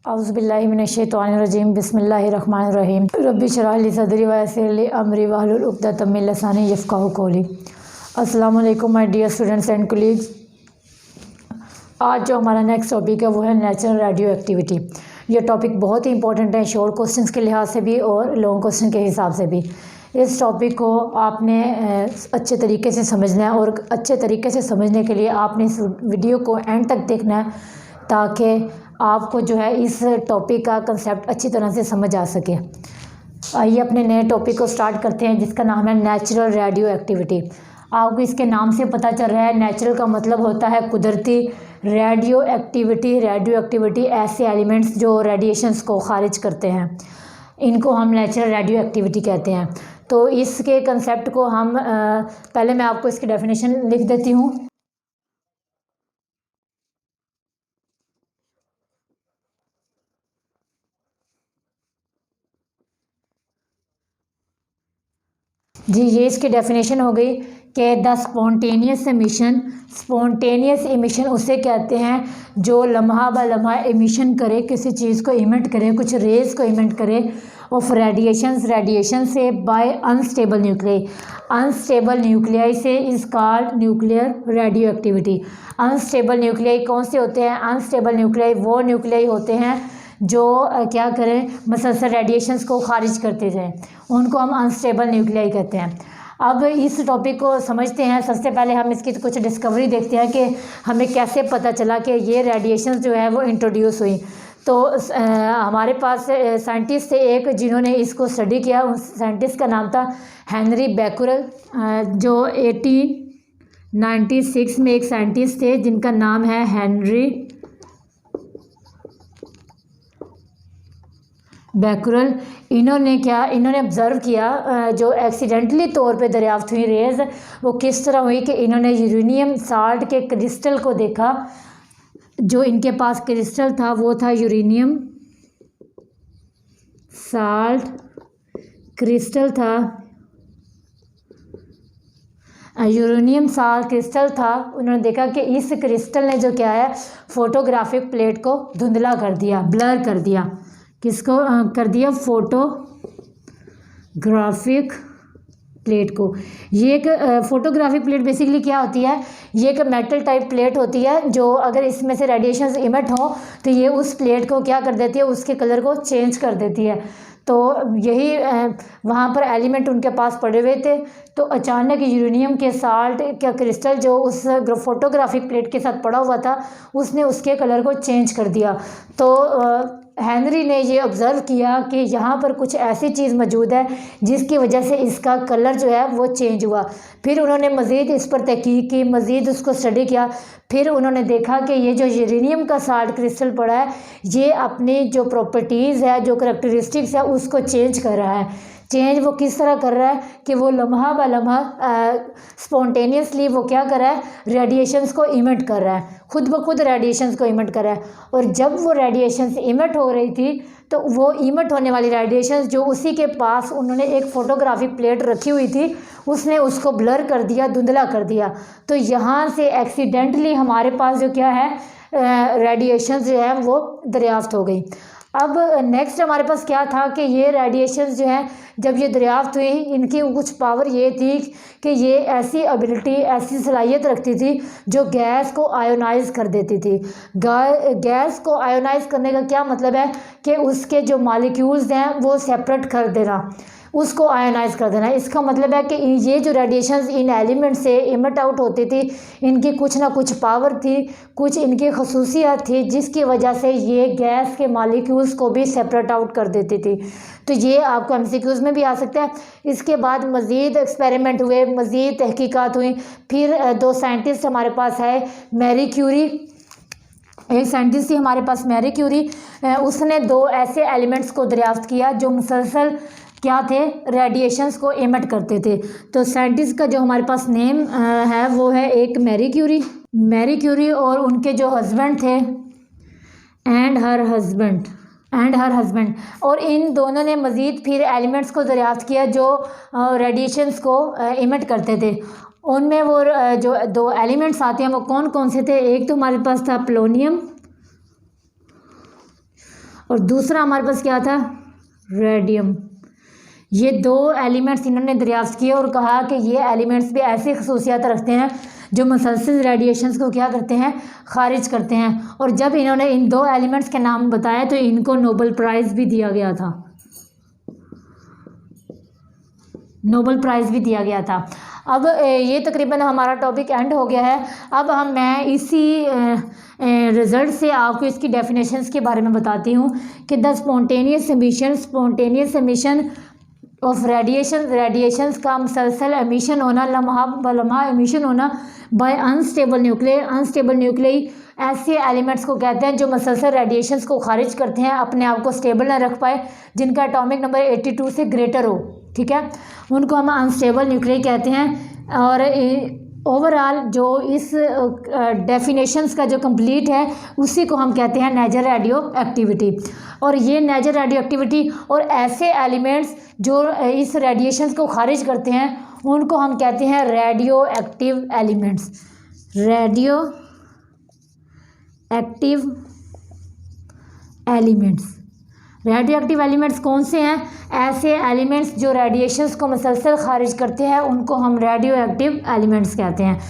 औज़ुबिल्लाहिमिनश्शैतानिर्रजीम बिस्मिल्लाहिर्रहमानिर्रहीम रब्बि शरह ली सदरी व यस्सिर ली अमरी वहलुल उक़दतम मिन लिसानी यफ़क़हू क़ौली। अस्सलामु अलैकुम my dear students and colleagues. आज जो हमारा नेक्स्ट टॉपिक है वो है नेचुरल रेडियो एक्टिविटी। ये टॉपिक बहुत ही इंपॉर्टेंट है शॉर्ट क्वेश्चंस के लिहाज से भी और लॉन्ग क्वेश्चन के हिसाब से भी। इस टॉपिक को आपने अच्छे तरीके से समझना है और अच्छे तरीके से समझने के लिए आपने इस वीडियो को एंड तक देखना है ताकि आपको जो है इस टॉपिक का कंसेप्ट अच्छी तरह से समझ आ सके। आइए अपने नए टॉपिक को स्टार्ट करते हैं जिसका नाम है नेचुरल रेडियो एक्टिविटी। आपको इसके नाम से पता चल रहा है नेचुरल का मतलब होता है कुदरती, रेडियो एक्टिविटी ऐसे एलिमेंट्स जो रेडिएशंस को खारिज करते हैं, इनको हम नेचुरल रेडियो एक्टिविटी कहते हैं। तो इसके कंसेप्ट को हम पहले मैं आपको इसकी डेफिनेशन लिख देती हूँ। जी, ये इसकी डेफिनेशन हो गई कि द स्पॉन्टेनियस एमिशन उसे कहते हैं जो लम्हा ब लम्हा एमिशन करे, किसी चीज़ को इमिट करे, कुछ रेज को इमिट करे ऑफ रेडिएशन से बाय अनस्टेबल न्यूक्लियाई से is called nuclear radio activity. Unstable nuclei कौन से होते हैं? अनस्टेबल न्यूक्लियाई वो न्यूक्लियाई होते हैं जो क्या करें, मसलसल रेडिएशंस को खारिज करते जाएं, उनको हम अनस्टेबल न्यूक्लियाई कहते हैं। अब इस टॉपिक को समझते हैं। सबसे पहले हम इसकी कुछ डिस्कवरी देखते हैं कि हमें कैसे पता चला कि ये रेडिएशंस जो है वो इंट्रोड्यूस हुई। तो हमारे पास साइंटिस्ट थे एक जिन्होंने इसको स्टडी किया। उस साइंटिस्ट का नाम था हेनरी बैकुरल, जो 1896 में एक साइंटिस्ट थे जिनका नाम है हेनरी बैकुरल। इन्होंने ऑब्ज़र्व किया जो एक्सीडेंटली तौर पे दरियाफ्त हुई रेज़ वो किस तरह हुई कि इन्होंने यूरेनियम साल्ट के क्रिस्टल को देखा। जो इनके पास क्रिस्टल था वो था यूरेनियम साल्ट क्रिस्टल था। उन्होंने देखा कि इस क्रिस्टल ने जो क्या है फोटोग्राफिक प्लेट को धुंधला कर दिया, ब्लर कर दिया। किसको कर दिया? फोटोग्राफिक प्लेट को। ये एक फोटोग्राफिक प्लेट बेसिकली क्या होती है? ये एक मेटल टाइप प्लेट होती है जो अगर इसमें से रेडिएशंस इमिट हो तो ये उस प्लेट को क्या कर देती है, उसके कलर को चेंज कर देती है। तो यही वहाँ पर एलिमेंट उनके पास पड़े हुए थे। तो अचानक यूरेनियम के साल्ट का क्रिस्टल जो उस फोटोग्राफिक प्लेट के साथ पड़ा हुआ था उसने उसके कलर को चेंज कर दिया। तो हेनरी ने ये ऑब्ज़र्व किया कि यहाँ पर कुछ ऐसी चीज़ मौजूद है जिसकी वजह से इसका कलर जो है वो चेंज हुआ। फिर उन्होंने मज़ीद इस पर तहकीक की, मज़ीद उसको स्टडी किया। फिर उन्होंने देखा कि ये जो यूरेनियम का साल्ट क्रिस्टल पड़ा है ये अपनी जो प्रॉपर्टीज़ है, जो करैक्टरिस्टिक्स है उसको चेंज कर रहा है। चेंज वो किस तरह कर रहा है कि वो लम्हा ब लम्हा स्पॉन्टेनियसली वो क्या कर रहा है, रेडिएशंस को इमिट कर रहा है, खुद ब खुद रेडिएशंस को इमिट कर रहा है। और जब वो रेडिएशंस इमिट हो रही थी तो वो इमिट होने वाली रेडिएशंस जो उसी के पास उन्होंने एक फोटोग्राफिक प्लेट रखी हुई थी उसने उसको ब्लर कर दिया, धुंधला कर दिया। तो यहाँ से एक्सीडेंटली हमारे पास जो क्या है रेडिएशंस जो है वो दरियाफ्त हो गई। अब नेक्स्ट हमारे पास क्या था कि ये रेडिएशंस जो हैं जब ये दरियाफ्त हुई इनकी कुछ पावर ये थी कि ये ऐसी एबिलिटी, ऐसी सलाहियत रखती थी जो गैस को आयोनाइज कर देती थी। गैस को आयोनाइज करने का क्या मतलब है कि उसके जो मॉलिक्यूल्स हैं वो सेपरेट कर देना, उसको आयोनाइज कर देना। इसका मतलब है कि ये जो रेडिएशंस इन एलिमेंट से इमिट आउट होती थी इनकी कुछ ना कुछ पावर थी, कुछ इनकी खसूसियत थी जिसकी वजह से ये गैस के मॉलिक्यूल्स को भी सेपरेट आउट कर देती थी। तो ये आपको एमसीक्यूज़ में भी आ सकता है। इसके बाद मज़ीद एक्सपेरिमेंट हुए, मज़ीद तहकीकात हुई। फिर दो साइंटिस्ट हमारे पास है, मैरी क्यूरी, एक साइंटिस्ट थी हमारे पास मैरी क्यूरी। उसने दो ऐसे एलिमेंट्स को दरियाफ्त किया जो मुसलसल क्या थे, रेडिएशंस को इमिट करते थे। तो साइंटिस्ट का जो हमारे पास नेम है वो है एक मैरी क्यूरी और उनके जो हस्बैंड थे एंड हर हस्बैंड। और इन दोनों ने मज़ीद फिर एलिमेंट्स को दरियाफ्त किया जो रेडिएशंस को इमिट करते थे। उनमें वो जो दो एलिमेंट्स आते हैं वो कौन कौन से थे? एक तो हमारे पास था पोलोनियम और दूसरा हमारे पास क्या था, रेडियम। ये दो एलिमेंट्स इन्होंने दरियाफ्त किए और कहा कि ये एलिमेंट्स भी ऐसी खसूसियात रखते हैं जो मुसलसल रेडिएशंस को क्या करते हैं, खारिज करते हैं। और जब इन्होंने इन दो एलिमेंट्स के नाम बताए तो इनको नोबेल प्राइज़ भी दिया गया था, नोबेल प्राइज़ भी दिया गया था। अब ये तकरीबन हमारा टॉपिक एंड हो गया है। अब मैं इसी रिज़ल्ट से आपको इसकी डेफिनेशंस के बारे में बताती हूँ कि the spontaneous emission of radiations का मुसलसल एमिशन होना, लम्हा एमिशन होना बाय अनस्टेबल न्यूक्लियाई ऐसे एलिमेंट्स को कहते हैं जो मुसलसल रेडिएशंस को खारिज करते हैं, अपने आप को स्टेबल ना रख पाए, जिनका एटॉमिक नंबर 82 से ग्रेटर हो, ठीक है, उनको हम अनस्टेबल न्यूक्लियाई कहते हैं। और ओवरऑल जो इस डेफिनेशंस का जो कंप्लीट है उसी को हम कहते हैं नेचुरल रेडियो एक्टिविटी। और ये नेचुरल रेडियो एक्टिविटी और ऐसे एलिमेंट्स जो इस रेडिएशंस को खारिज करते हैं उनको हम कहते हैं radio active elements. Radio active elements कौन से हैं, ऐसे एलिमेंट्स जो रेडिएशंस को मुसलसल खारिज करते हैं उनको हम रेडियो एक्टिव एलिमेंट्स कहते हैं।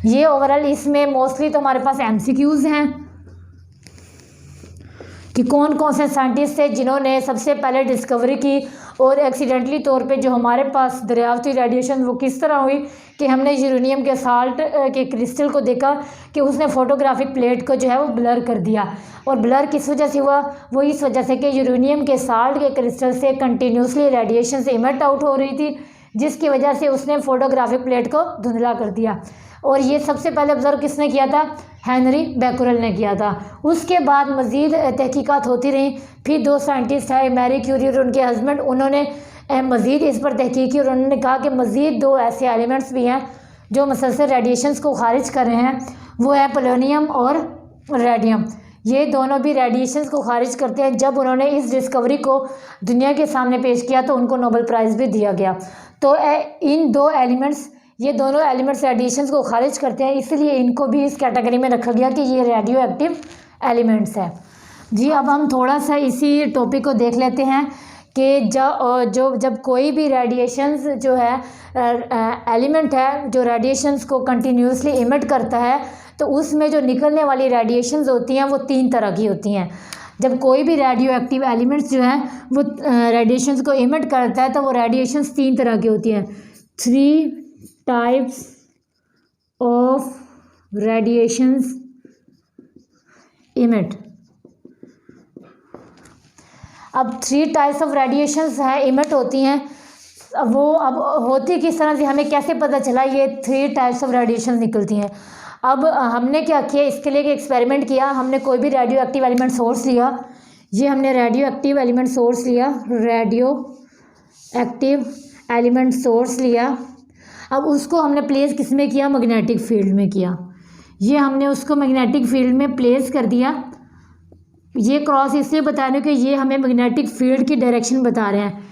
ये ओवरऑल इसमें मोस्टली तो हमारे पास MCQs हैं कि कौन कौन से साइंटिस्ट थे जिन्होंने सबसे पहले डिस्कवरी की और एक्सीडेंटली तौर पे जो हमारे पास दरियाफ्त हुई रेडिएशन वो किस तरह हुई कि हमने यूरेनियम के साल्ट के क्रिस्टल को देखा कि उसने फोटोग्राफिक प्लेट को जो है वो ब्लर कर दिया। और ब्लर किस वजह से हुआ, वो इस वजह से कि यूरेनियम के साल्ट के क्रिस्टल से कंटिन्यूसली रेडिएशन से इमिट आउट हो रही थी, जिसकी वजह से उसने फोटोग्राफिक प्लेट को धुंधला कर दिया। और ये सबसे पहले ऑब्जर्व किसने किया था, हेनरी बैकुरेल ने किया था। उसके बाद मज़ीद तहकीकात होती रही, फिर दो साइंटिस्ट आए, मैरी क्यूरी और उनके हस्बैंड, उन्होंने मज़ीद इस पर तहकीक की और उन्होंने कहा कि मज़ीद दो ऐसे एलिमेंट्स भी हैं जो मुसलसल रेडिएशंस को खारिज कर रहे हैं, वो है पोलोनियम और रेडियम। ये दोनों भी रेडिएशंस को खारिज करते हैं। जब उन्होंने इस डिस्कवरी को दुनिया के सामने पेश किया तो उनको नोबेल प्राइज़ भी दिया गया। तो इन दो एलिमेंट्स, ये दोनों एलिमेंट्स रेडिएशंस को खारिज करते हैं, इसलिए इनको भी इस कैटेगरी में रखा गया कि ये रेडियो एक्टिव एलिमेंट्स है। जी अब हम थोड़ा सा इसी टॉपिक को देख लेते हैं कि जब कोई भी रेडिएशंस जो है एलिमेंट है जो रेडिएशंस को कंटिन्यूसली इमिट करता है तो उसमें जो निकलने वाली रेडिएशंस होती हैं वो 3 तरह की होती हैं। जब कोई भी रेडियो एक्टिव एलिमेंट्स जो है वो रेडिएशंस को इमिट करता है तो वो रेडिएशंस 3 तरह की होती हैं। 3 टाइप्स ऑफ रेडिएशंस इमिट। अब 3 टाइप्स ऑफ रेडिएशंस हैं इमिट होती हैं। अब होती किस तरह से, हमें कैसे पता चला ये 3 टाइप्स ऑफ रेडिएशंस निकलती हैं। अब हमने क्या किया, इसके लिए एक एक्सपेरिमेंट किया। हमने कोई भी रेडियो एक्टिव एलिमेंट सोर्स लिया, ये हमने रेडियो एक्टिव एलिमेंट सोर्स लिया, रेडियो एक्टिव एलिमेंट सोर्स लिया। अब उसको हमने प्लेस किस में किया, मैग्नेटिक फील्ड में किया। ये हमने उसको मैग्नेटिक फील्ड में प्लेस कर दिया। ये क्रॉस इसलिए बता रहे हैं कि ये हमें मैग्नेटिक फील्ड की डायरेक्शन बता रहे हैं,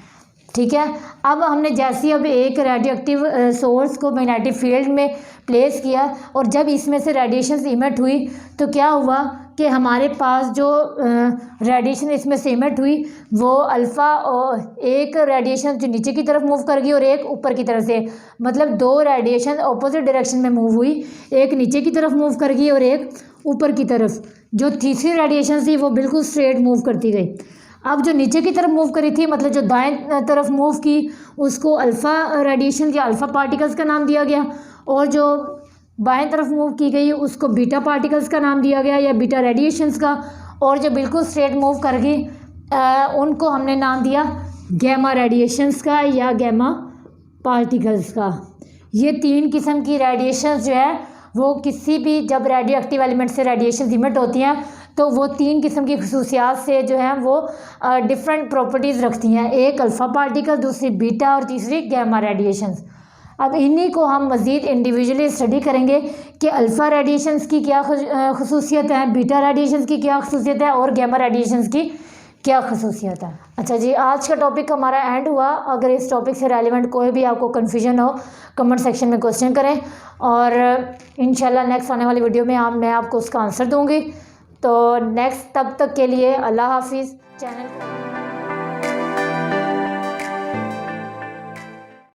ठीक है। अब हमने जैसे अब एक रेडियो एक्टिव सोर्स को मैग्नेटिक फील्ड में प्लेस किया और जब इसमें से रेडिएशन इमिट हुई तो क्या हुआ कि हमारे पास जो रेडिएशन इसमें से इमिट हुई वो अल्फ़ा, और एक रेडिएशन जो नीचे की तरफ मूव कर गई और एक ऊपर की तरफ से, मतलब 2 रेडिएशन अपोजिट डायरेक्शन में मूव हुई, एक नीचे की तरफ मूव कर गई और एक ऊपर की तरफ। जो तीसरी रेडिएशन थी वो बिल्कुल स्ट्रेट मूव करती गई। अब जो नीचे की तरफ मूव करी थी, मतलब जो दाएं तरफ मूव की, उसको अल्फ़ा रेडिएशन या अल्फ़ा पार्टिकल्स का नाम दिया गया, और जो बाएं तरफ मूव की गई उसको बीटा पार्टिकल्स का नाम दिया गया या बीटा रेडिएशंस का, और जो बिल्कुल स्ट्रेट मूव कर गई उनको हमने नाम दिया गैमा रेडिएशंस का या गैमा पार्टिकल्स का। ये 3 किस्म की रेडिएशंस जो है वो किसी भी, जब रेडियो एक्टिव एलिमेंट से रेडिएशन इमिट होती हैं तो वो 3 किस्म की खसूसियात से जो है वो डिफरेंट प्रॉपर्टीज़ रखती हैं। एक अल्फ़ा पार्टिकल, दूसरी बीटा और तीसरी गैमा रेडिएशंस। अब इन्हीं को हम मज़ीद इंडिविजुअली स्टडी करेंगे कि अल्फ़ा रेडिएशंस की क्या खसूसियत है, बीटा रेडिएशंस की क्या खसूसियत है और गैमा रेडिएशंस की क्या खसूसियत है। अच्छा जी, आज का टॉपिक हमारा एंड हुआ। अगर इस टॉपिक से रेलिवेंट कोई भी आपको कन्फ्यूजन हो कमेंट सेक्शन में क्वेश्चन करें और इंशाल्लाह नेक्स्ट आने वाली वीडियो में मैं आपको उसका आंसर दूँगी। तो नेक्स्ट तब तक के लिए अल्लाह हाफिज़। चैनल